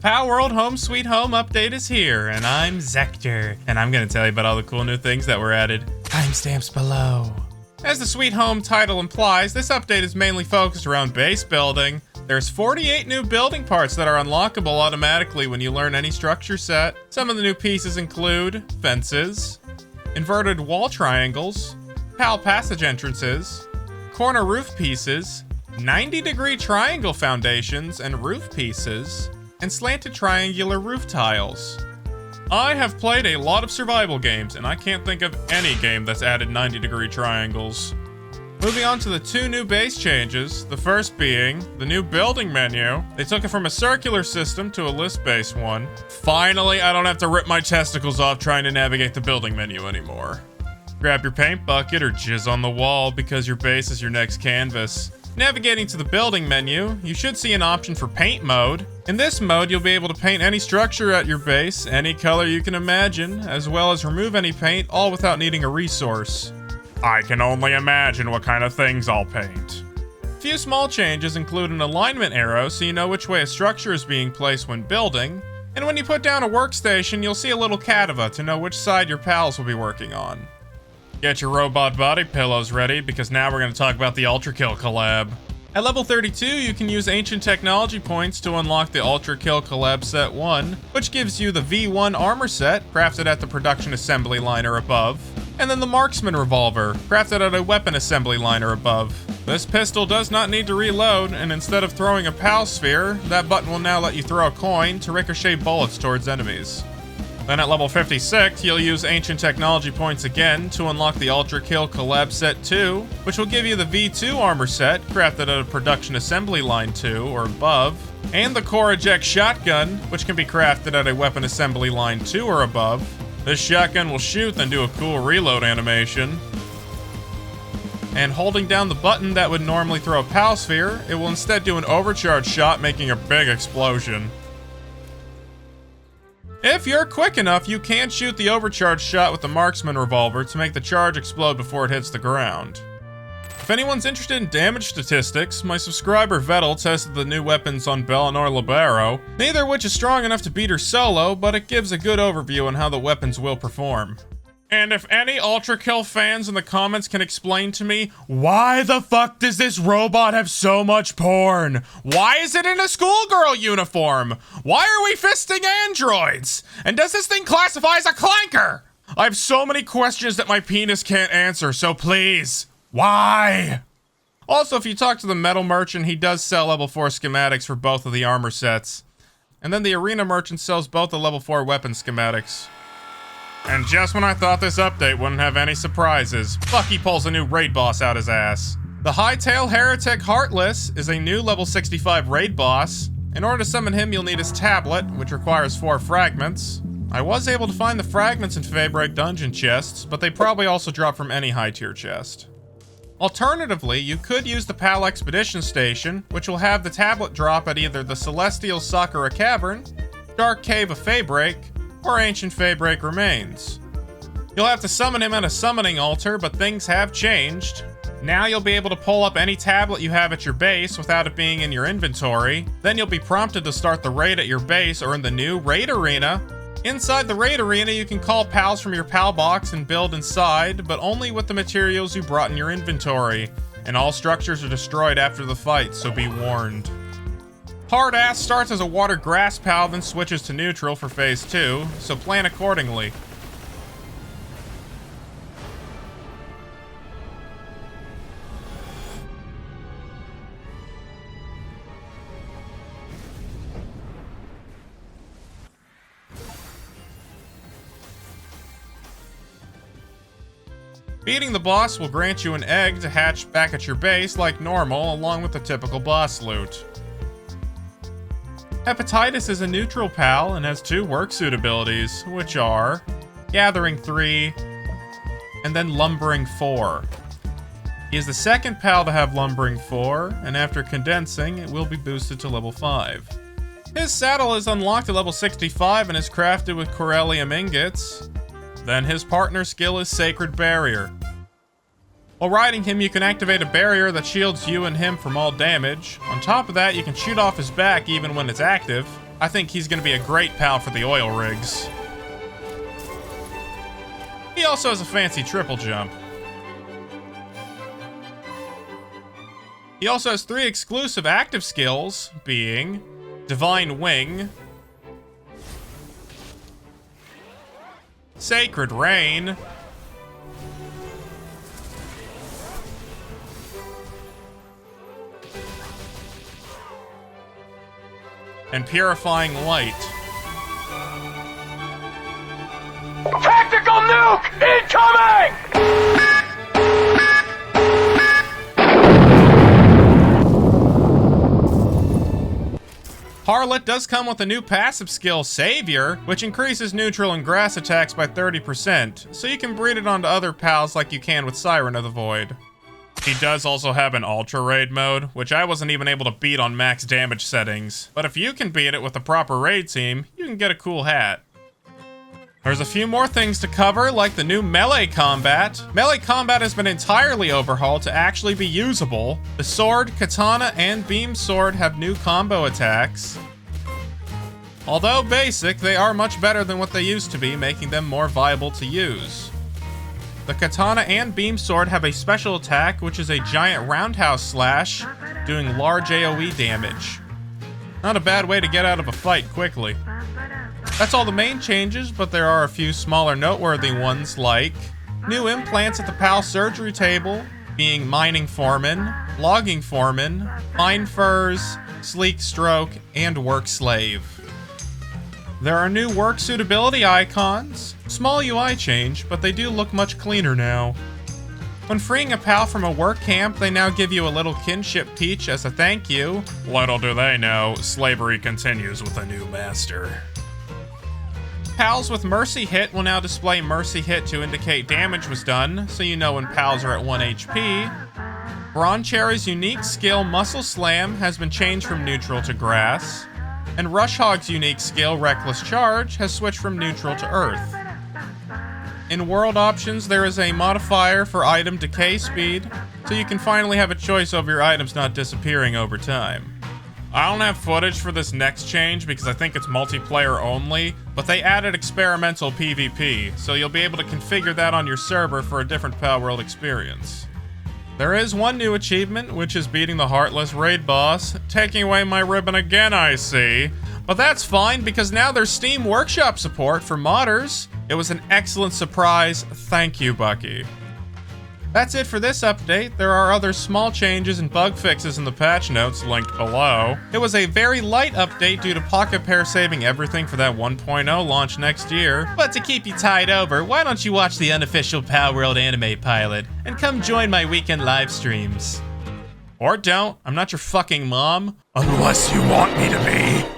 Palworld Home Sweet Home update is here, and I'm Zekter, and I'm gonna tell you about all the cool new things that were added. Timestamps below. As the Sweet Home title implies, this update is mainly focused around base building. There's 48 new building parts that are unlockable automatically when you learn any structure set. Some of the new pieces include fences, inverted wall triangles, PAL passage entrances, corner roof pieces, 90-degree triangle foundations and roof pieces, and slanted triangular roof tiles. I have played a lot of survival games, and I can't think of any game that's added 90-degree triangles. Moving on to the two new base changes, the first being the new building menu. They took it from a circular system to a list-based one. Finally, I don't have to rip my testicles off trying to navigate the building menu anymore. Grab your paint bucket or jizz on the wall because your base is your next canvas. Navigating to the building menu, you should see an option for paint mode. In this mode, you'll be able to paint any structure at your base, any color you can imagine, as well as remove any paint, all without needing a resource. I can only imagine what kind of things I'll paint. A few small changes include an alignment arrow so you know which way a structure is being placed when building, and when you put down a workstation, you'll see a little cadava to know which side your pals will be working on. Get your robot body pillows ready, because now we're going to talk about the Ultra Kill Collab. At level 32, you can use ancient technology points to unlock the Ultra Kill Collab Set 1, which gives you the V1 armor set, crafted at the production assembly line or above, and then the marksman revolver, crafted at a weapon assembly line or above. This pistol does not need to reload, and instead of throwing a PAL sphere, that button will now let you throw a coin to ricochet bullets towards enemies. Then at level 56, you'll use ancient technology points again to unlock the Ultra Kill Collab Set 2, which will give you the V2 armor set, crafted at a production assembly line 2 or above, and the core eject shotgun, which can be crafted at a weapon assembly line 2 or above. This shotgun will shoot and do a cool reload animation. And holding down the button that would normally throw a PAL sphere, it will instead do an overcharge shot, making a big explosion. If you're quick enough, you can shoot the overcharge shot with the marksman revolver to make the charge explode before it hits the ground. If anyone's interested in damage statistics, my subscriber Vettel tested the new weapons on Bellinor Libero, neither of which is strong enough to beat her solo, but it gives a good overview on how the weapons will perform. And if any Ultra Kill fans in the comments can explain to me, why the fuck does this robot have so much porn? Why is it in a schoolgirl uniform? Why are we fisting androids? And does this thing classify as a clanker? I have so many questions that my penis can't answer, so please, why? Also, if you talk to the metal merchant, he does sell level 4 schematics for both of the armor sets. And then the arena merchant sells both the level 4 weapon schematics. And just when I thought this update wouldn't have any surprises, Bucky pulls a new raid boss out his ass. The Hightail Heretic Heartless is a new level 65 raid boss. In order to summon him, you'll need his tablet, which requires 4 fragments. I was able to find the fragments in Fabric dungeon chests, but they probably also drop from any high tier chest. Alternatively, you could use the PAL Expedition Station, which will have the tablet drop at either the Celestial Sakura Cavern, Dark Cave of Fabric, or Ancient Fabric Remains. You'll have to summon him at a summoning altar, but things have changed. Now you'll be able to pull up any tablet you have at your base without it being in your inventory. Then you'll be prompted to start the raid at your base or in the new raid arena. Inside the raid arena, you can call pals from your pal box and build inside, but only with the materials you brought in your inventory. And all structures are destroyed after the fight, so be warned. Hard Ass starts as a water grass pal, then switches to neutral for phase 2, so plan accordingly. Beating the boss will grant you an egg to hatch back at your base like normal, along with the typical boss loot. Hepatitis is a neutral pal and has 2 worksuit abilities, which are Gathering 3 and then Lumbering 4. He is the second pal to have Lumbering 4, and after condensing, it will be boosted to level 5. His saddle is unlocked at level 65 and is crafted with Corellium ingots. Then his partner skill is Sacred Barrier. While riding him, you can activate a barrier that shields you and him from all damage. On top of that, you can shoot off his back even when it's active. I think he's gonna be a great pal for the oil rigs. He also has a fancy triple jump. He also has 3 exclusive active skills, being Divine Wing, Sacred Rain, and Purifying Light. Tactical nuke incoming! Harlot does come with a new passive skill, Savior, which increases neutral and grass attacks by 30%, so you can breed it onto other pals like you can with Siren of the Void. He does also have an Ultra Raid mode, which I wasn't even able to beat on max damage settings, but if you can beat it with the proper raid team, you can get a cool hat. There's a few more things to cover, like the new melee combat. Melee combat has been entirely overhauled to actually be usable. The sword, katana, and beam sword have new combo attacks. Although basic, they are much better than what they used to be, making them more viable to use. The katana and beam sword have a special attack, which is a giant roundhouse slash, doing large AoE damage. Not a bad way to get out of a fight quickly. That's all the main changes, but there are a few smaller noteworthy ones, like new implants at the PAL surgery table, being Mining Foreman, Logging Foreman, Fine Furs, Sleek Stroke, and Work Slave. There are new work suitability icons. Small UI change, but they do look much cleaner now. When freeing a pal from a work camp, they now give you a little kinship peach as a thank you. Little do they know, slavery continues with a new master. Pals with Mercy Hit will now display Mercy Hit to indicate damage was done, so you know when pals are at 1 HP. Broncherry's unique skill Muscle Slam has been changed from neutral to grass. And Rush Hog's unique skill Reckless Charge has switched from neutral to earth. In world options, there is a modifier for item decay speed, so you can finally have a choice over your items not disappearing over time. I don't have footage for this next change because I think it's multiplayer only, but they added experimental PvP, so you'll be able to configure that on your server for a different Palworld experience. There is one new achievement, which is beating the Heartless raid boss, taking away my ribbon again, I see. But that's fine because now there's Steam Workshop support for modders. It was an excellent surprise, thank you, Bucky. That's it for this update. There are other small changes and bug fixes in the patch notes linked below. It was a very light update due to Pocket Pair saving everything for that 1.0 launch next year. But to keep you tied over, why don't you watch the unofficial Palworld anime pilot and come join my weekend live streams? Or don't, I'm not your fucking mom. Unless you want me to be.